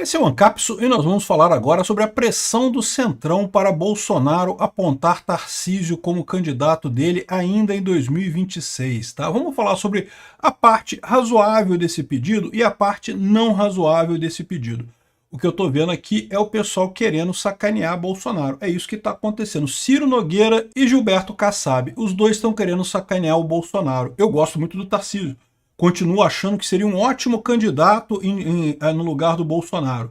Esse é o Ancapso e nós vamos falar agora sobre a pressão do Centrão para Bolsonaro apontar Tarcísio como candidato dele ainda em 2026. Tá? Vamos falar sobre a parte razoável desse pedido e a parte não razoável desse pedido. O que eu estou vendo aqui é o pessoal querendo sacanear Bolsonaro. É isso que está acontecendo. Ciro Nogueira e Gilberto Kassab, os dois estão querendo sacanear o Bolsonaro. Eu gosto muito do Tarcísio. Continuo achando que seria um ótimo candidato no lugar do Bolsonaro.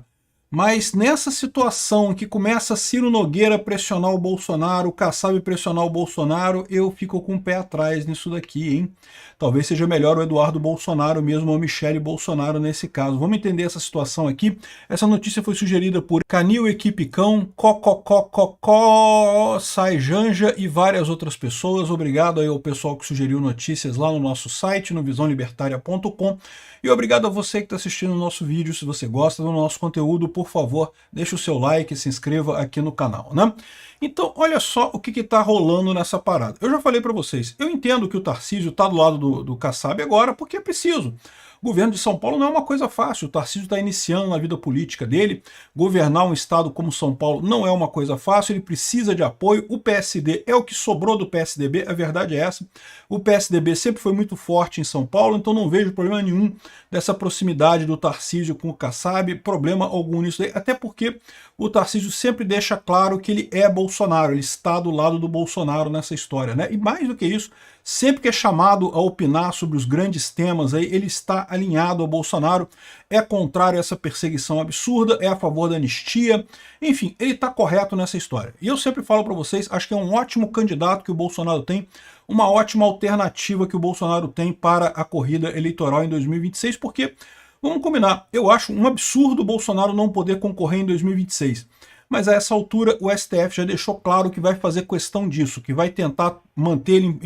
Mas nessa situação que começa Ciro Nogueira a pressionar o Bolsonaro, o Kassab pressionar o Bolsonaro, eu fico com o pé atrás nisso daqui, hein? Talvez seja melhor o Eduardo Bolsonaro mesmo ou Michele Bolsonaro nesse caso. Vamos entender essa situação aqui. Essa notícia foi sugerida por Canil Equipe Cão, Cococococó, Sai Janja e várias outras pessoas. Obrigado aí ao pessoal que sugeriu notícias lá no nosso site, no visãolibertaria.com. E obrigado a você que está assistindo o nosso vídeo. Se você gosta do nosso conteúdo, por favor, deixe o seu like e se inscreva aqui no canal, né? Então, olha só o que está rolando nessa parada. Eu já falei para vocês, eu entendo que o Tarcísio está do lado do Kassab agora porque é preciso. O governo de São Paulo não é uma coisa fácil, o Tarcísio está iniciando na vida política dele, governar um estado como São Paulo não é uma coisa fácil, ele precisa de apoio, o PSD é o que sobrou do PSDB, a verdade é essa, o PSDB sempre foi muito forte em São Paulo, então não vejo problema nenhum dessa proximidade do Tarcísio com o Kassab, problema algum nisso aí, até porque o Tarcísio sempre deixa claro que ele é Bolsonaro, ele está do lado do Bolsonaro nessa história, né? E mais do que isso, sempre que é chamado a opinar sobre os grandes temas, aí, ele está alinhado ao Bolsonaro, é contrário a essa perseguição absurda, é a favor da anistia, enfim, ele está correto nessa história. E eu sempre falo para vocês, acho que é um ótimo candidato que o Bolsonaro tem, uma ótima alternativa que o Bolsonaro tem para a corrida eleitoral em 2026, porque, vamos combinar, eu acho um absurdo o Bolsonaro não poder concorrer em 2026. Mas a essa altura o STF já deixou claro que vai fazer questão disso, que vai tentar manter ele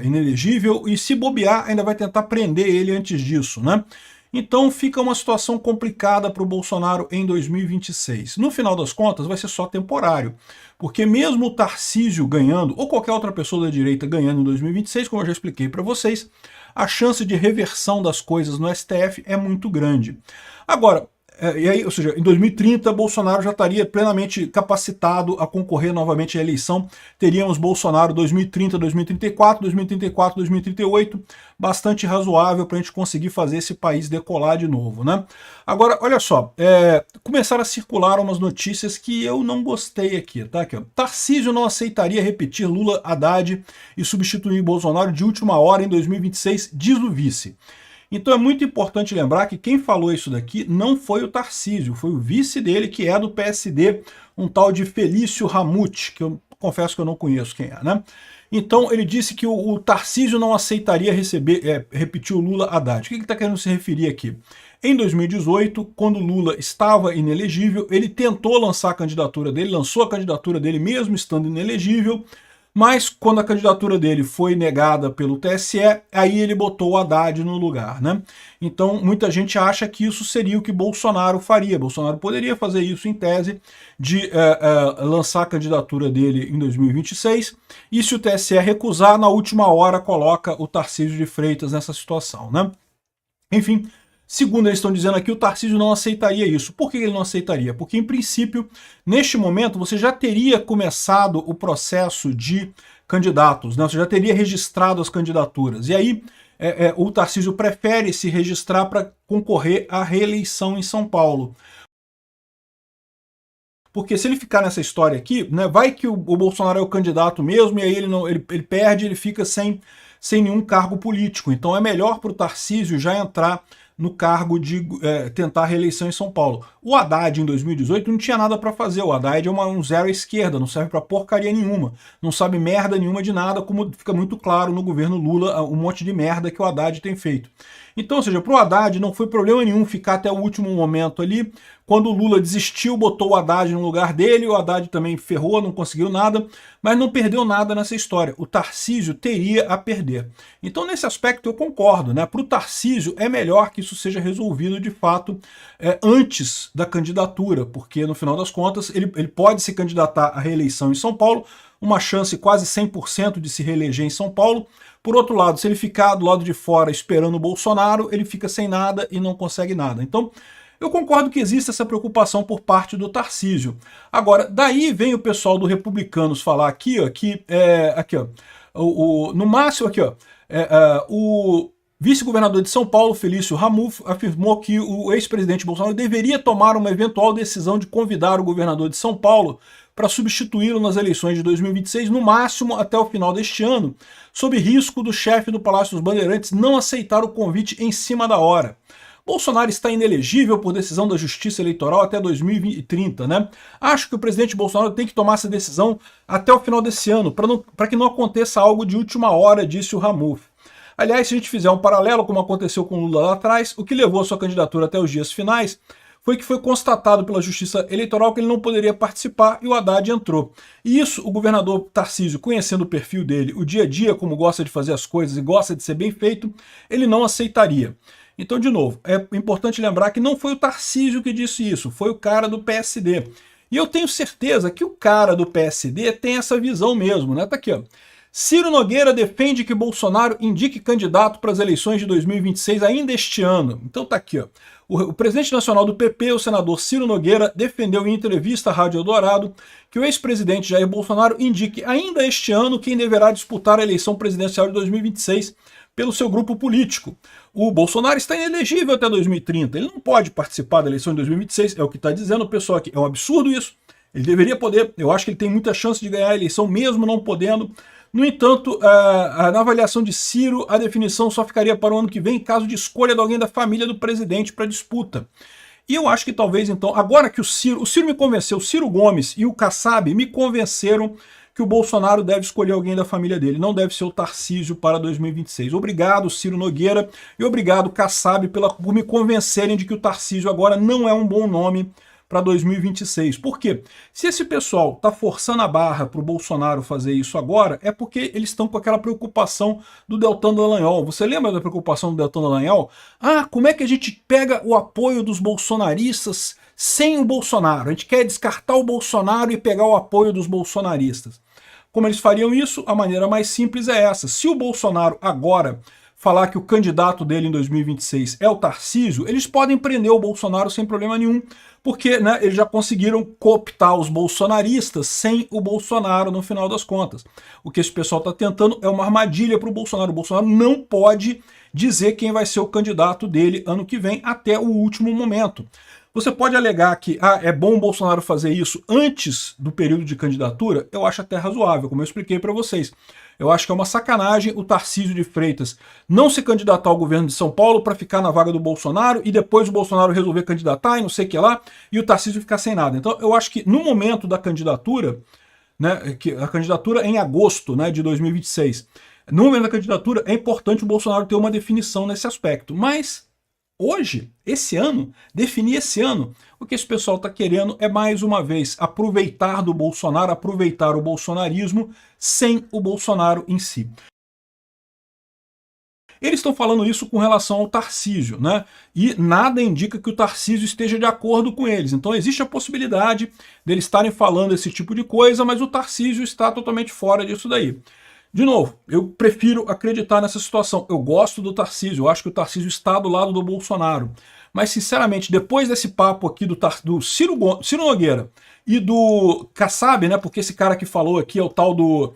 inelegível e, se bobear, ainda vai tentar prender ele antes disso, né? Então fica uma situação complicada para o Bolsonaro em 2026. No final das contas vai ser só temporário, porque mesmo o Tarcísio ganhando, ou qualquer outra pessoa da direita ganhando em 2026, como eu já expliquei para vocês, a chance de reversão das coisas no STF é muito grande. Agora, e aí, ou seja, em 2030 Bolsonaro já estaria plenamente capacitado a concorrer novamente à eleição, teríamos Bolsonaro 2030, 2034, 2034, 2038, bastante razoável para a gente conseguir fazer esse país decolar de novo, né? Agora, olha só, começaram a circular umas notícias que eu não gostei aqui, tá? Aqui, ó. Tarcísio não aceitaria repetir Lula Haddad e substituir Bolsonaro de última hora em 2026, diz o vice. Então é muito importante lembrar que quem falou isso daqui não foi o Tarcísio, foi o vice dele, que é do PSD, um tal de Felício Ramute, que eu confesso que eu não conheço quem é, né? Então ele disse que o Tarcísio não aceitaria repetir o Lula Haddad. O que ele está querendo se referir aqui? Em 2018, quando Lula estava inelegível, ele tentou lançar a candidatura dele, lançou a candidatura dele mesmo estando inelegível, mas quando a candidatura dele foi negada pelo TSE, aí ele botou o Haddad no lugar, né? Então muita gente acha que isso seria o que Bolsonaro faria. Bolsonaro poderia fazer isso em tese de lançar a candidatura dele em 2026, e se o TSE recusar, na última hora coloca o Tarcísio de Freitas nessa situação, né? Enfim, segundo eles estão dizendo aqui, o Tarcísio não aceitaria isso. Por que ele não aceitaria? Porque, em princípio, neste momento, você já teria começado o processo de candidatos, né? Você já teria registrado as candidaturas. E aí, o Tarcísio prefere se registrar para concorrer à reeleição em São Paulo. Porque se ele ficar nessa história aqui, né, vai que o Bolsonaro é o candidato mesmo, e aí ele perde, ele fica sem nenhum cargo político. Então é melhor para o Tarcísio já entrar no cargo de tentar a reeleição em São Paulo. O Haddad, em 2018, não tinha nada para fazer. O Haddad é um zero à esquerda, não serve para porcaria nenhuma, não sabe merda nenhuma de nada, como fica muito claro no governo Lula, um monte de merda que o Haddad tem feito. Então, ou seja, para o Haddad não foi problema nenhum ficar até o último momento ali. Quando o Lula desistiu, botou o Haddad no lugar dele, o Haddad também ferrou, não conseguiu nada, mas não perdeu nada nessa história. O Tarcísio teria a perder. Então, nesse aspecto, eu concordo, né? Para o Tarcísio, é melhor que isso seja resolvido, de fato, antes da candidatura, porque, no final das contas, ele pode se candidatar à reeleição em São Paulo, uma chance quase 100% de se reeleger em São Paulo. Por outro lado, se ele ficar do lado de fora esperando o Bolsonaro, ele fica sem nada e não consegue nada. Então, Eu concordo que existe essa preocupação por parte do Tarcísio. Agora, daí vem o pessoal do Republicanos falar aqui, ó, que aqui, ó, no máximo aqui, ó, o vice-governador de São Paulo, Felício Ramuf, afirmou que o ex-presidente Bolsonaro deveria tomar uma eventual decisão de convidar o governador de São Paulo para substituí-lo nas eleições de 2026, no máximo até o final deste ano, sob risco do chefe do Palácio dos Bandeirantes não aceitar o convite em cima da hora. Bolsonaro está inelegível por decisão da Justiça Eleitoral até 2030, né? Acho que o presidente Bolsonaro tem que tomar essa decisão até o final desse ano, para que não aconteça algo de última hora, disse o Ramuf. Aliás, se a gente fizer um paralelo, como aconteceu com o Lula lá atrás, o que levou a sua candidatura até os dias finais foi que foi constatado pela Justiça Eleitoral que ele não poderia participar e o Haddad entrou. E isso, o governador Tarcísio, conhecendo o perfil dele, o dia a dia, como gosta de fazer as coisas e gosta de ser bem feito, ele não aceitaria. Então, de novo, é importante lembrar que não foi o Tarcísio que disse isso, foi o cara do PSD. E eu tenho certeza que o cara do PSD tem essa visão mesmo, né? Tá aqui, ó. Ciro Nogueira defende que Bolsonaro indique candidato para as eleições de 2026 ainda este ano. Então tá aqui, ó. O presidente nacional do PP, o senador Ciro Nogueira, defendeu em entrevista à Rádio Eldorado que o ex-presidente Jair Bolsonaro indique ainda este ano quem deverá disputar a eleição presidencial de 2026 pelo seu grupo político. O Bolsonaro está inelegível até 2030, ele não pode participar da eleição de 2026, é o que está dizendo o pessoal aqui. É um absurdo isso, ele deveria poder, eu acho que ele tem muita chance de ganhar a eleição mesmo não podendo. No entanto, na avaliação de Ciro, a definição só ficaria para o ano que vem em caso de escolha de alguém da família do presidente para disputa. E eu acho que talvez, então, agora que o Ciro me convenceu, o Ciro Gomes e o Kassab me convenceram que o Bolsonaro deve escolher alguém da família dele, não deve ser o Tarcísio para 2026. Obrigado, Ciro Nogueira, e obrigado, Kassab, por me convencerem de que o Tarcísio agora não é um bom nome para 2026. Por quê? Se esse pessoal está forçando a barra para o Bolsonaro fazer isso agora, é porque eles estão com aquela preocupação do Deltan Dallagnol. Você lembra da preocupação do Deltan Dallagnol? Ah, como é que a gente pega o apoio dos bolsonaristas sem o Bolsonaro? A gente quer descartar o Bolsonaro e pegar o apoio dos bolsonaristas. Como eles fariam isso? A maneira mais simples é essa. Se o Bolsonaro agora falar que o candidato dele em 2026 é o Tarcísio, eles podem prender o Bolsonaro sem problema nenhum, porque né, eles já conseguiram cooptar os bolsonaristas sem o Bolsonaro no final das contas. O que esse pessoal está tentando é uma armadilha para o Bolsonaro. O Bolsonaro não pode dizer quem vai ser o candidato dele ano que vem até o último momento. Você pode alegar que é bom o Bolsonaro fazer isso antes do período de candidatura? Eu acho até razoável, como eu expliquei para vocês. Eu acho que é uma sacanagem o Tarcísio de Freitas não se candidatar ao governo de São Paulo para ficar na vaga do Bolsonaro e depois o Bolsonaro resolver candidatar e não sei o que lá, e o Tarcísio ficar sem nada. Então eu acho que no momento da candidatura, né, que a candidatura é em agosto, né, de 2026, no momento da candidatura é importante o Bolsonaro ter uma definição nesse aspecto. Mas hoje, esse ano, definir esse ano, o que esse pessoal está querendo é, mais uma vez, aproveitar do Bolsonaro, aproveitar o bolsonarismo sem o Bolsonaro em si. Eles estão falando isso com relação ao Tarcísio, né? E nada indica que o Tarcísio esteja de acordo com eles. Então existe a possibilidade deles estarem falando esse tipo de coisa, mas o Tarcísio está totalmente fora disso daí. De novo, eu prefiro acreditar nessa situação. Eu gosto do Tarcísio, eu acho que o Tarcísio está do lado do Bolsonaro. Mas, sinceramente, depois desse papo aqui do Ciro Nogueira e do Kassab, né, porque esse cara que falou aqui é o tal do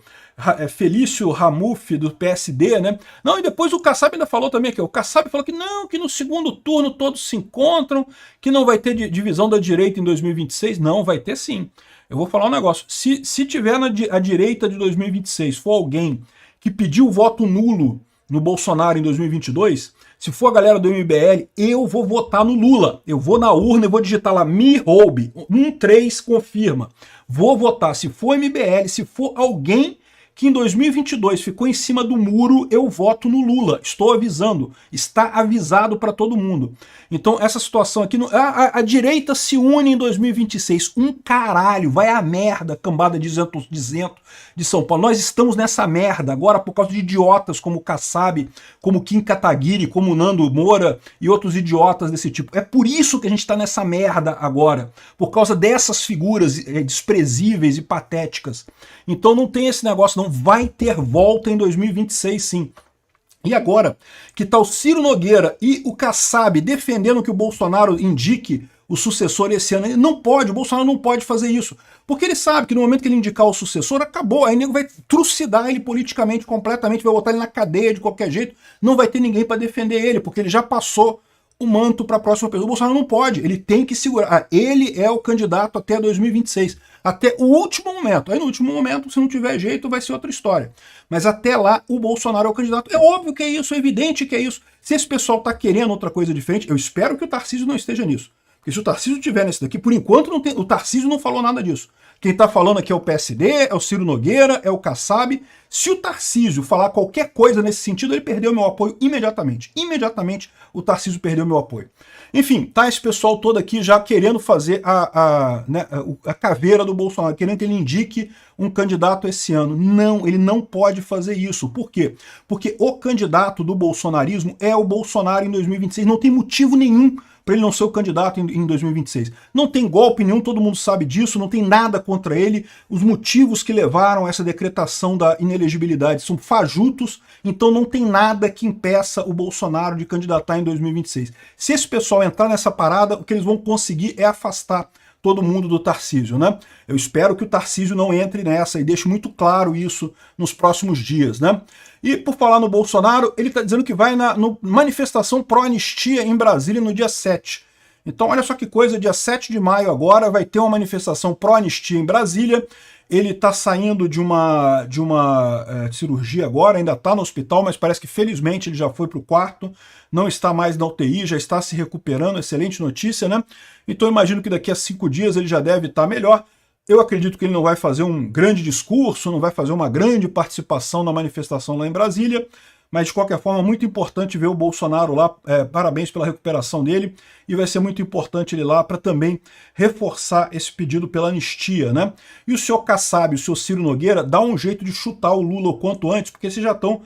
Felício Ramuf, do PSD, né? Não, e depois o Kassab ainda falou também aqui, o Kassab falou que não, que no segundo turno todos se encontram, que não vai ter divisão da direita em 2026. Não, vai ter sim. Eu vou falar um negócio, se tiver a direita de 2026 for alguém que pediu voto nulo no Bolsonaro em 2022, se for a galera do MBL, eu vou votar no Lula. Eu vou na urna e vou digitar lá, me roube, 13 confirma. Vou votar, se for MBL, se for alguém que em 2022 ficou em cima do muro, eu voto no Lula. Estou avisando, está avisado para todo mundo. Então essa situação aqui, a direita se une em 2026, caralho, vai a merda, cambada de São Paulo. Nós estamos nessa merda agora por causa de idiotas como o Kassab, como Kim Kataguiri, como o Nando Moura e outros idiotas desse tipo. É por isso que a gente está nessa merda agora, por causa dessas figuras desprezíveis e patéticas. Então não tem esse negócio, não vai ter volta em 2026 sim. E agora que está o Ciro Nogueira e o Kassab defendendo que o Bolsonaro indique o sucessor esse ano, ele não pode, o Bolsonaro não pode fazer isso. Porque ele sabe que no momento que ele indicar o sucessor, acabou, aí o nego vai trucidar ele politicamente completamente, vai botar ele na cadeia de qualquer jeito, não vai ter ninguém para defender ele, porque ele já passou o manto para a próxima pessoa. O Bolsonaro não pode, ele tem que segurar. Ele é o candidato até 2026, até o último momento. Aí no último momento, se não tiver jeito, vai ser outra história. Mas até lá, o Bolsonaro é o candidato. É óbvio que é isso, é evidente que é isso. Se esse pessoal está querendo outra coisa diferente, eu espero que o Tarcísio não esteja nisso. Porque se o Tarcísio estiver nesse daqui, por enquanto não tem, o Tarcísio não falou nada disso. Quem está falando aqui é o PSD, é o Ciro Nogueira, é o Kassab. Se o Tarcísio falar qualquer coisa nesse sentido, ele perdeu meu apoio imediatamente. Imediatamente o Tarcísio perdeu meu apoio. Enfim, tá esse pessoal todo aqui já querendo fazer a caveira do Bolsonaro, querendo que ele indique um candidato esse ano. Não, ele não pode fazer isso. Por quê? Porque o candidato do bolsonarismo é o Bolsonaro em 2026. Não tem motivo nenhum para ele não ser o candidato em 2026. Não tem golpe nenhum, todo mundo sabe disso, não tem nada contra ele. Os motivos que levaram a essa decretação da inelegibilidade são fajutos, então não tem nada que impeça o Bolsonaro de candidatar em 2026. Se esse pessoal entrar nessa parada, o que eles vão conseguir é afastar todo mundo do Tarcísio, né? Eu espero que o Tarcísio não entre nessa e deixe muito claro isso nos próximos dias, né? E por falar no Bolsonaro, ele está dizendo que vai na manifestação pró-anistia em Brasília no dia 7. Então olha só que coisa, dia 7 de maio agora vai ter uma manifestação pró-anistia em Brasília. Ele está saindo de uma cirurgia agora, ainda está no hospital, mas parece que felizmente ele já foi para o quarto, não está mais na UTI, já está se recuperando, excelente notícia, né? Então eu imagino que daqui a 5 dias ele já deve estar melhor. Eu acredito que ele não vai fazer um grande discurso, não vai fazer uma grande participação na manifestação lá em Brasília, mas de qualquer forma, muito importante ver o Bolsonaro lá, parabéns pela recuperação dele, e vai ser muito importante ele lá para também reforçar esse pedido pela anistia, né? E o senhor Kassab, o senhor Ciro Nogueira, dá um jeito de chutar o Lula o quanto antes, porque vocês já estão...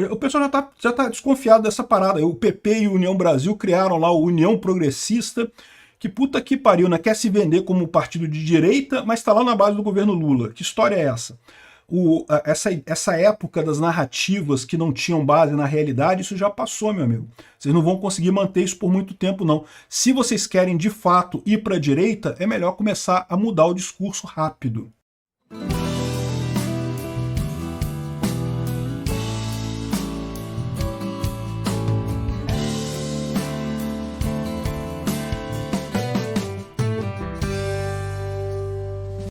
O pessoal já tá desconfiado dessa parada. O PP e o União Brasil criaram lá o União Progressista, que puta que pariu, né? Quer se vender como partido de direita, mas está lá na base do governo Lula. Que história é essa? Essa época das narrativas que não tinham base na realidade, isso já passou, meu amigo. Vocês não vão conseguir manter isso por muito tempo, não. Se vocês querem, de fato, ir para a direita, é melhor começar a mudar o discurso rápido.